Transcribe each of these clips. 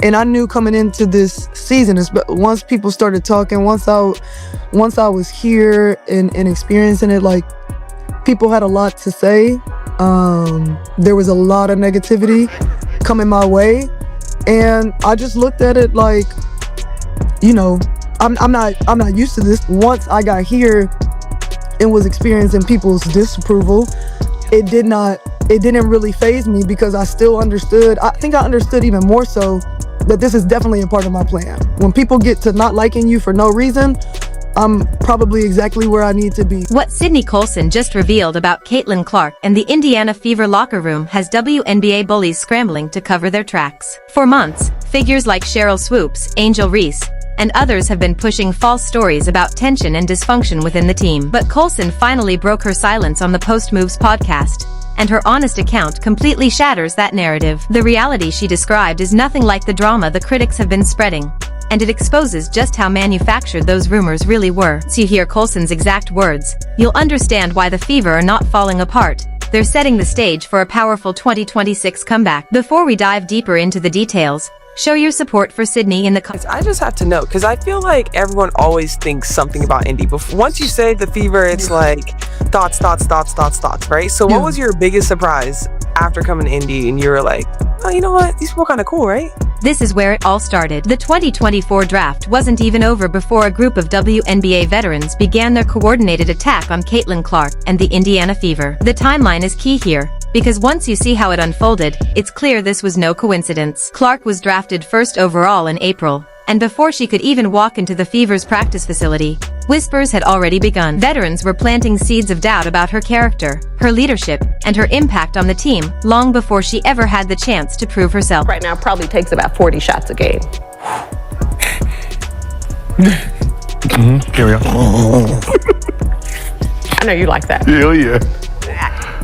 And I knew coming into this season, once people started talking, once I was here and experiencing it, like, people had a lot to say. There was a lot of negativity coming my way, and I just looked at it like, you know, I'm not used to this. Once I got here and was experiencing people's disapproval, it didn't really faze me because I still understood. I think I understood even more so that this is definitely a part of my plan. When people get to not liking you for no reason, I'm probably exactly where I need to be. What Sydney Colson just revealed about Caitlin Clark and the Indiana Fever locker room has WNBA bullies scrambling to cover their tracks. For months, figures like Sheryl Swoopes, Angel Reese, and others have been pushing false stories about tension and dysfunction within the team. But Colson finally broke her silence on the Post Moves podcast, and her honest account completely shatters that narrative. The reality she described is nothing like the drama the critics have been spreading, and it exposes just how manufactured those rumors really were. So you hear Colson's exact words, you'll understand why the Fever are not falling apart. They're setting the stage for a powerful 2026 comeback. Before we dive deeper into the details, show your support for Sydney in the comments. I just have to know, because I feel like everyone always thinks something about Indy. But once you say the Fever, it's like thoughts, right? So what was your biggest surprise after coming to Indy and you were like, oh, you know what? These people are kind of cool, right? This is where it all started. The 2024 draft wasn't even over before a group of WNBA veterans began their coordinated attack on Caitlin Clark and the Indiana Fever. The timeline is key here, because once you see how it unfolded, it's clear this was no coincidence. Clark was drafted first overall in April, and before she could even walk into the Fever's practice facility, whispers had already begun. Veterans were planting seeds of doubt about her character, her leadership, and her impact on the team long before she ever had the chance to prove herself. Right now probably takes about 40 shots a game. Here we go. I know you like that. Hell yeah.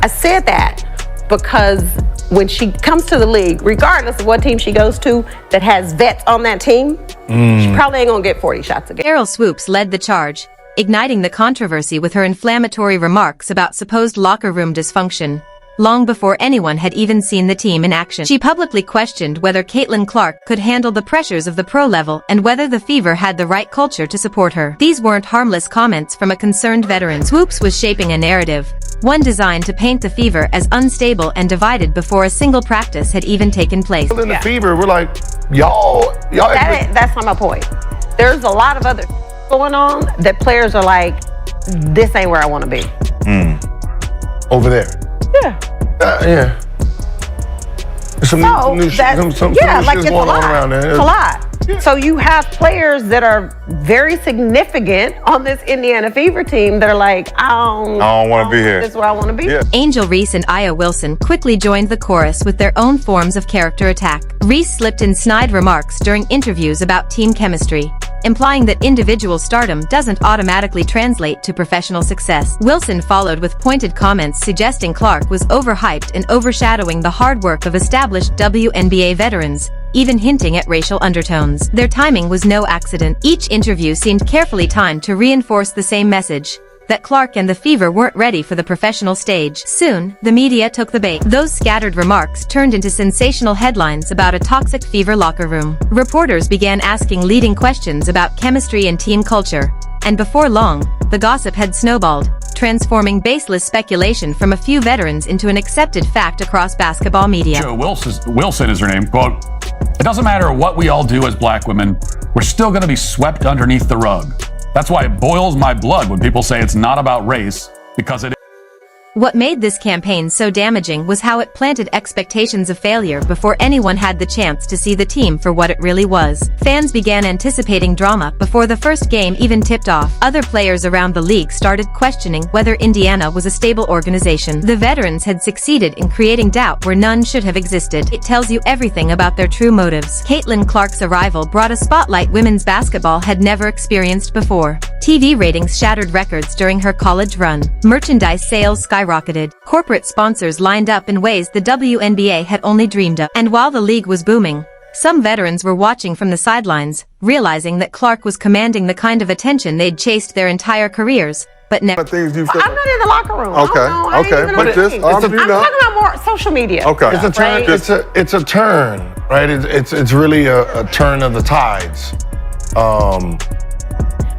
I said that because when she comes to the league, regardless of what team she goes to that has vets on that team, she probably ain't gonna get 40 shots a game. Sheryl Swoopes led the charge, igniting the controversy with her inflammatory remarks about supposed locker room dysfunction, long before anyone had even seen the team in action. She publicly questioned whether Caitlin Clark could handle the pressures of the pro level and whether the Fever had the right culture to support her. These weren't harmless comments from a concerned veteran. Swoopes was shaping a narrative, one designed to paint the Fever as unstable and divided before a single practice had even taken place. In the Fever, we're like, y'all. That's not my point. There's a lot of other going on that players are like, this ain't where I want to be. Over there. Yeah. Yeah. There's some new shit going on around there. It's a lot. Yeah. So you have players that are very significant on this Indiana Fever team that are like, I don't want to be here. This is where I want to be. Yeah. Angel Reese and Aya Wilson quickly joined the chorus with their own forms of character attack. Reese slipped in snide remarks during interviews about team chemistry, implying that individual stardom doesn't automatically translate to professional success. Wilson followed with pointed comments suggesting Clark was overhyped and overshadowing the hard work of established WNBA veterans, even hinting at racial undertones. Their timing was no accident. Each interview seemed carefully timed to reinforce the same message, that Clark and the Fever weren't ready for the professional stage. Soon, the media took the bait. Those scattered remarks turned into sensational headlines about a toxic Fever locker room. Reporters began asking leading questions about chemistry and team culture, and before long, the gossip had snowballed, transforming baseless speculation from a few veterans into an accepted fact across basketball media. Joe Wilson is her name, quote, "It doesn't matter what we all do as black women, we're still going to be swept underneath the rug. That's why it boils my blood when people say it's not about race, because it is." What made this campaign so damaging was how it planted expectations of failure before anyone had the chance to see the team for what it really was. Fans began anticipating drama before the first game even tipped off. Other players around the league started questioning whether Indiana was a stable organization. The veterans had succeeded in creating doubt where none should have existed. It tells you everything about their true motives. Caitlin Clark's arrival brought a spotlight women's basketball had never experienced before. TV ratings shattered records during her college run. Merchandise sales skyrocketed. Corporate sponsors lined up in ways the WNBA had only dreamed of. And while the league was booming, some veterans were watching from the sidelines, realizing that Clark was commanding the kind of attention they'd chased their entire careers, but never. I'm not in the locker room. Okay, but I'm talking about more social media. Okay, it's a turn. It's a turn. right? It's really a turn of the tides.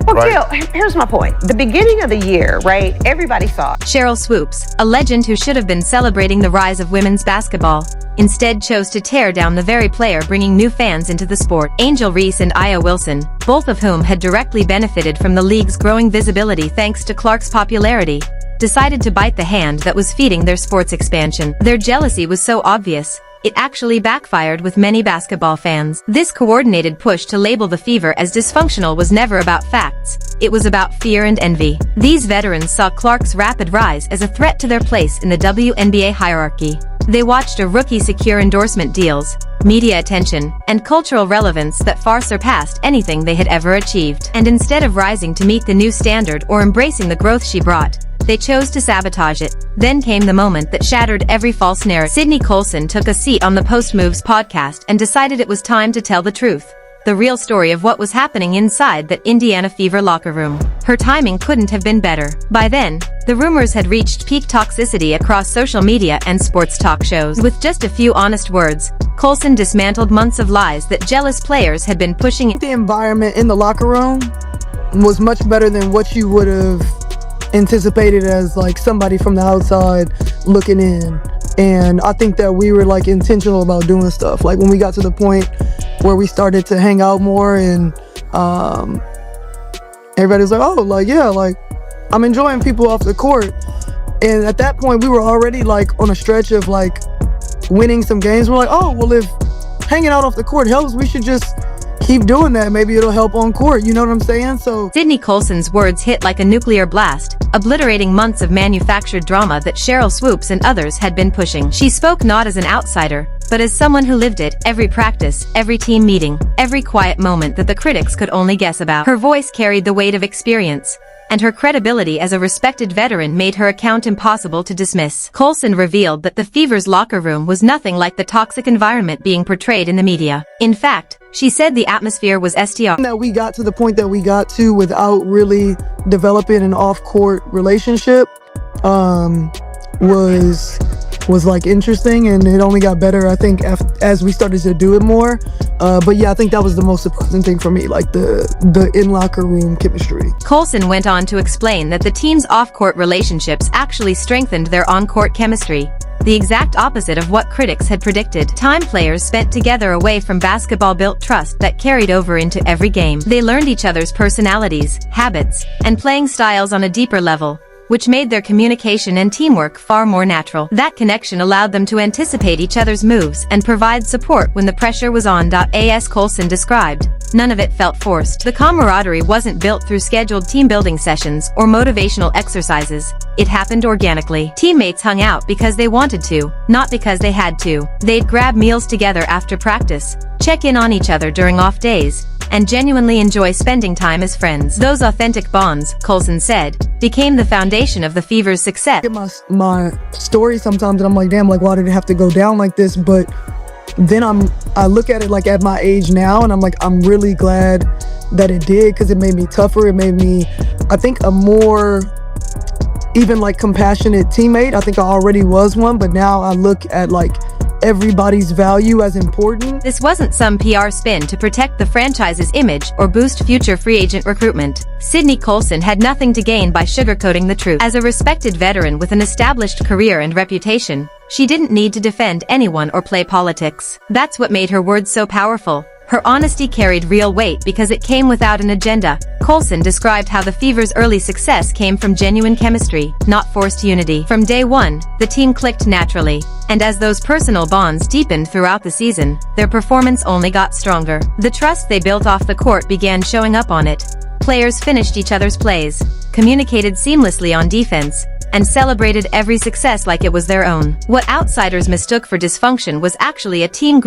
Well, right? Gil, here's my point. The beginning of the year, right, everybody saw Sheryl Swoopes, a legend who should have been celebrating the rise of women's basketball, instead chose to tear down the very player bringing new fans into the sport. Angel Reese and Aya Wilson, both of whom had directly benefited from the league's growing visibility thanks to Clark's popularity, decided to bite the hand that was feeding their sports expansion. Their jealousy was so obvious, it actually backfired with many basketball fans. This coordinated push to label the Fever as dysfunctional was never about facts, it was about fear and envy. These veterans saw Clark's rapid rise as a threat to their place in the WNBA hierarchy. They watched a rookie secure endorsement deals, media attention, and cultural relevance that far surpassed anything they had ever achieved. And instead of rising to meet the new standard or embracing the growth she brought, they chose to sabotage it. Then came the moment that shattered every false narrative. Sydney Colson took a seat on the Post Moves podcast and decided it was time to tell the truth. The real story of what was happening inside that Indiana Fever locker room. Her timing couldn't have been better. By then, the rumors had reached peak toxicity across social media and sports talk shows. With just a few honest words, Colson dismantled months of lies that jealous players had been pushing. The environment in the locker room was much better than what you would have anticipated as like somebody from the outside looking in. And I think that we were like intentional about doing stuff. Like when we got to the point where we started to hang out more and everybody was like, oh, like, yeah, like I'm enjoying people off the court. And at that point we were already like on a stretch of like winning some games. We're like, oh, well, if hanging out off the court helps, we should just keep doing that. Maybe it'll help on court. You know what I'm saying? So Sydney Colson's words hit like a nuclear blast, obliterating months of manufactured drama that Sheryl Swoopes and others had been pushing. She spoke not as an outsider, but as someone who lived it, every practice, every team meeting, every quiet moment that the critics could only guess about. Her voice carried the weight of experience, and her credibility as a respected veteran made her account impossible to dismiss. Colson revealed that the Fever's locker room was nothing like the toxic environment being portrayed in the media. In fact, she said the atmosphere was STR. That we got to the point that we got to without really developing an off-court relationship was like interesting, and it only got better, I think, as we started to do it more. But yeah, I think that was the most surprising thing for me, like the in-locker room chemistry. Colson went on to explain that the team's off-court relationships actually strengthened their on-court chemistry, the exact opposite of what critics had predicted. Time players spent together away from basketball built trust that carried over into every game. They learned each other's personalities, habits, and playing styles on a deeper level, which made their communication and teamwork far more natural. That connection allowed them to anticipate each other's moves and provide support when the pressure was on. As Colson described, none of it felt forced. The camaraderie wasn't built through scheduled team-building sessions or motivational exercises. It happened organically. Teammates hung out because they wanted to, not because they had to. They'd grab meals together after practice, check in on each other during off days, and genuinely enjoy spending time as friends. Those authentic bonds, Colson said, became the foundation of the Fever's success. I get my story sometimes and I'm like, damn, like why did it have to go down like this? But then I look at it like at my age now and I'm like, I'm really glad that it did, because it made me tougher. It made me, I think, a more even like compassionate teammate. I think I already was one, but now I look at like everybody's value as important. This wasn't some PR spin to protect the franchise's image or boost future free agent recruitment. Sydney Colson had nothing to gain by sugarcoating the truth. As a respected veteran with an established career and reputation, she didn't need to defend anyone or play politics. That's what made her words so powerful. Her honesty carried real weight because it came without an agenda. Colson described how the Fever's early success came from genuine chemistry, not forced unity. From day one, the team clicked naturally, and as those personal bonds deepened throughout the season, their performance only got stronger. The trust they built off the court began showing up on it. Players finished each other's plays, communicated seamlessly on defense, and celebrated every success like it was their own. What outsiders mistook for dysfunction was actually a team growth.